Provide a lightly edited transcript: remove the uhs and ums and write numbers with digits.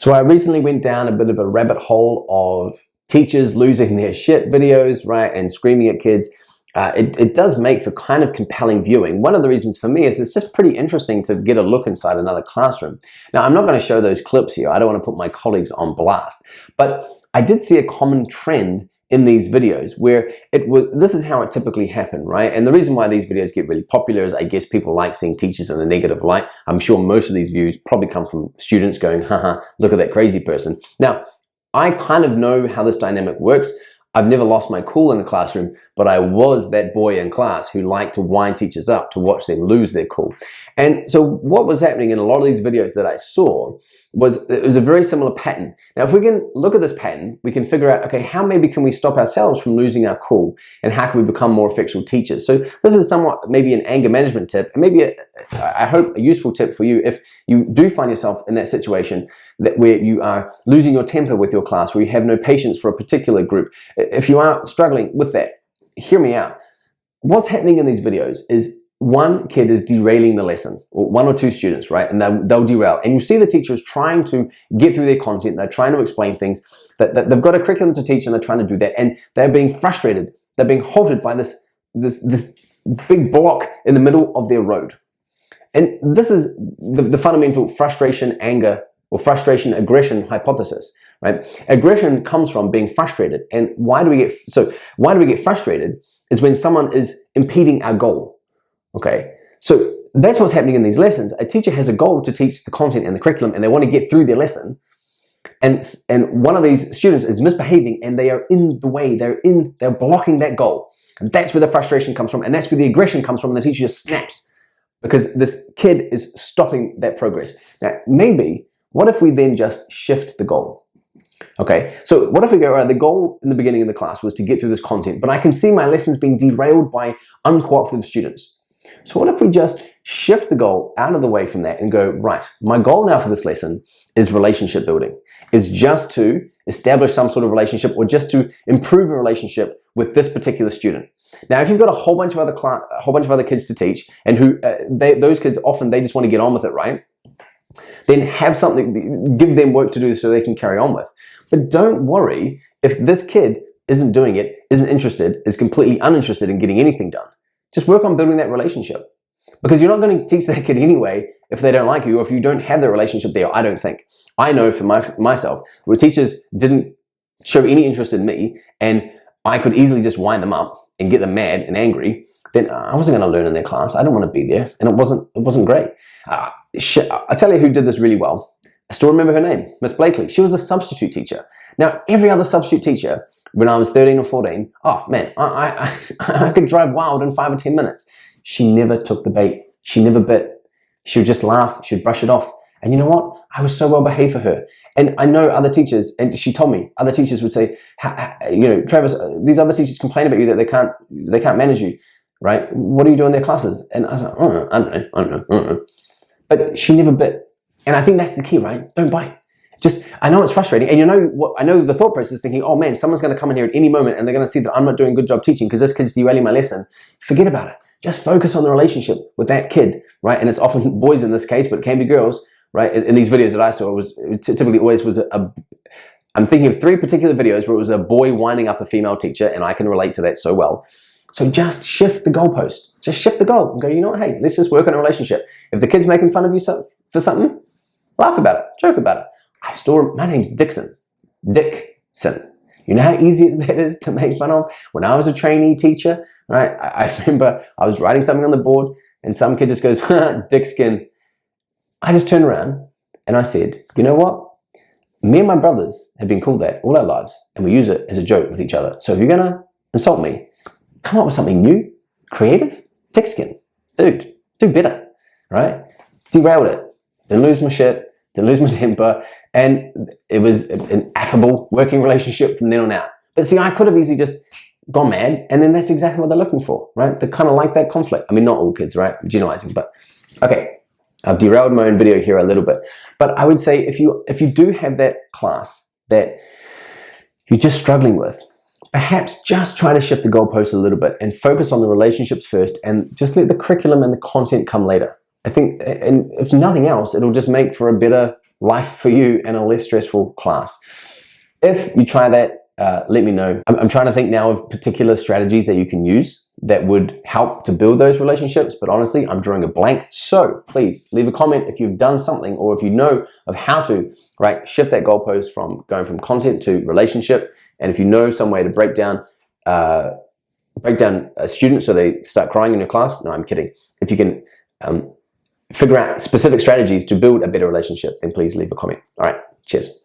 So I recently went down a bit of a rabbit hole of teachers losing their shit videos, right, and screaming at kids. It does make for kind of compelling viewing. One of the reasons for me is it's just pretty interesting to get a look inside another classroom. Now, I'm not going to show those clips here. I don't want to put my colleagues on blast. But I did see a common trend in these videos where this is how it typically happened, right? And the reason why these videos get really popular is I guess people like seeing teachers in a negative light. I'm sure most of these views probably come from students going, haha, look at that crazy person. Now, I kind of know how this dynamic works. I've never lost my cool in the classroom, but I was that boy in class who liked to wind teachers up to watch them lose their cool. And so what was happening in a lot of these videos that I saw was it was a very similar pattern. Now, if we can look at this pattern, we can figure out, okay, how maybe can we stop ourselves from losing our cool, and how can we become more effectual teachers? So this is somewhat maybe an anger management tip, and maybe I hope a useful tip for you if you do find yourself in that situation where you are losing your temper with your class, where you have no patience for a particular group. If you are struggling with that, hear me out. What's happening in these videos is one kid is derailing the lesson, or one or two students, right? And they'll derail. And you see the teachers trying to get through their content. They're trying to explain things. That they've got a curriculum to teach, and they're trying to do that. And they're being frustrated. They're being halted by this big block in the middle of their road. And this is the fundamental frustration, anger, or frustration, aggression hypothesis, right? Aggression comes from being frustrated. And why do we get frustrated is when someone is impeding our goal. Okay, so that's what's happening in these lessons. A teacher has a goal to teach the content and the curriculum, and they want to get through their lesson. And one of these students is misbehaving, and they are in the way. They're blocking that goal. And that's where the frustration comes from, and that's where the aggression comes from. And the teacher just snaps because this kid is stopping that progress. Now, maybe what if we then just shift the goal? Okay, so what if we go, all right, the goal in the beginning of the class was to get through this content, but I can see my lessons being derailed by uncooperative students. So what if we just shift the goal out of the way from that and go, right, my goal now for this lesson is relationship building. It's just to establish some sort of relationship, or just to improve a relationship with this particular student. Now, if you've got a whole bunch of other kids to teach, and those kids often, they just want to get on with it, right? Then have something, give them work to do so they can carry on with. But don't worry if this kid isn't doing it, isn't interested, is completely uninterested in getting anything done. Just work on building that relationship, because you're not going to teach that kid anyway if they don't like you, or if you don't have the relationship there. I don't think. I know for myself, where teachers didn't show any interest in me, and I could easily just wind them up and get them mad and angry, then I wasn't going to learn in their class. I don't want to be there, and it wasn't great. I tell you who did this really well. I still remember her name, Miss Blakely. She was a substitute teacher. Now, every other substitute teacher, when I was 13 or 14, oh man, I could drive wild in 5 or 10 minutes. She never took the bait. She never bit. She would just laugh. She would brush it off. And you know what? I was so well behaved for her. And I know other teachers, and she told me, other teachers would say, you know, Travis, these other teachers complain about you that they can't manage you, right? What do you do in their classes? And I was like, I don't know. But she never bit. And I think that's the key, right? Don't bite. I know it's frustrating, and you know what? I know the thought process is thinking, oh man, someone's going to come in here at any moment, and they're going to see that I'm not doing a good job teaching because this kid's derailing my lesson. Forget about it. Just focus on the relationship with that kid, right? And it's often boys in this case, but it can be girls, right? In these videos that I saw, it typically always was I'm thinking of 3 particular videos where it was a boy winding up a female teacher, and I can relate to that so well. So just shift the goalpost. Just shift the goal and go, you know what? Hey, let's just work on a relationship. If the kid's making fun of you for something, laugh about it, joke about it. My name's Dixon. Dickson. You know how easy that is to make fun of? When I was a trainee teacher, right, I remember I was writing something on the board, and some kid just goes, Dickskin. I just turned around and I said, you know what? Me and my brothers have been called that all our lives, and we use it as a joke with each other. So if you're going to insult me, come up with something new, creative, Dickskin. Dude, do better, right? Derailed it. Didn't lose my shit. Didn't lose my temper, and it was an affable working relationship from then on out. But see, I could have easily just gone mad, and then that's exactly what they're looking for, right? They kind of like that conflict. I mean, not all kids, right? I'm generalizing, but okay. I've derailed my own video here a little bit, but I would say if you do have that class that you're just struggling with, perhaps just try to shift the goalpost a little bit and focus on the relationships first, and just let the curriculum and the content come later. I think, and if nothing else, it'll just make for a better life for you and a less stressful class. If you try that, let me know. I'm trying to think now of particular strategies that you can use that would help to build those relationships, but honestly, I'm drawing a blank. So please leave a comment if you've done something, or if you know of how to, right, shift that goalpost from going from content to relationship. And if you know some way to break down a student so they start crying in your class, no, I'm kidding. If you can figure out specific strategies to build a better relationship, then please leave a comment. All right, cheers.